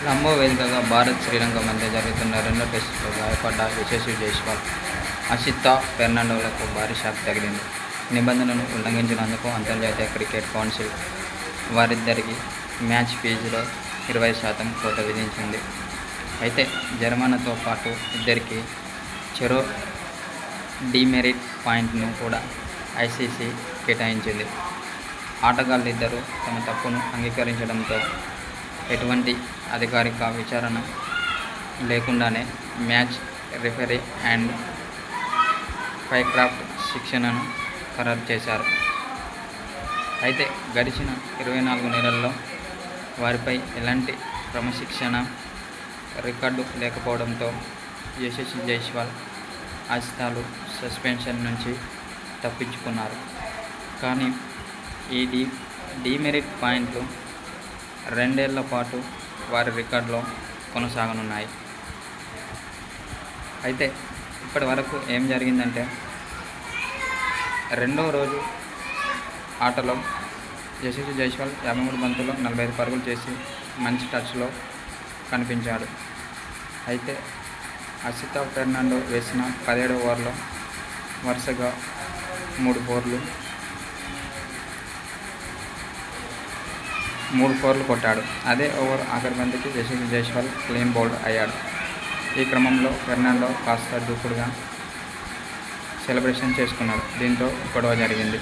లంబో వేదికగా భారత్ శ్రీలంక మధ్య జరుగుతున్న రెండో టెస్టులో గాయపడ్డ యశస్వి జైస్వాల్, అసిత్ ఫెర్నాండోలకు భారీ షాక్ తగిలింది. నిబంధనలను ఉల్లంఘించినందుకు అంతర్జాతీయ క్రికెట్ కౌన్సిల్ వారిద్దరికీ మ్యాచ్ ఫీజులో 20% కోత విధించింది. అయితే జరిమానాతో పాటు ఇద్దరికీ చెరో డీమెరిట్ పాయింట్ను కూడా ఐసీసీ కేటాయించింది. ఆటగాళ్లిద్దరూ తమ తప్పును అంగీకరించడంతో ఎటువంటి అధికారిక విచారణ లేకుండానే మ్యాచ్ రిఫరీ అండ్ ఫైక్రాఫ్ట్ శిక్షణను ఖరారు చేశారు. అయితే గడిచిన 24 నెలల్లో వారిపై ఎలాంటి క్రమశిక్షణ రికార్డు లేకపోవడంతో యశస్వి జైస్వాల్, అసిత్లు సస్పెన్షన్ నుంచి తప్పించుకున్నారు. కానీ ఈ డీమెరిట్ పాయింట్లు 2 ఏళ్ల పాటు వారి రికార్డులో కొనసాగనున్నాయి. అయితే ఇప్పటి వరకు ఏం జరిగిందంటే, రెండో రోజు ఆటలో యశస్వి జైస్వాల్ 53 బంతుల్లో 45 పరుగులు చేసి మంచి టచ్లో కనిపించాడు. అయితే అసిత్ ఫెర్నాండో వేసిన 17వ ఓవర్లో వరుసగా 3 ఫోర్లు కొట్టాడు. అదే ఓవర్ ఆఖరి బంతికి యశస్వి జైస్వాల్ క్లీన్ బౌల్డ్ అయ్యాడు. ఈ క్రమంలో ఫెర్నాండో కాస్త దూకుడుగా సెలబ్రేషన్ చేసుకున్నాడు. దీంతో గొడవ జరిగింది.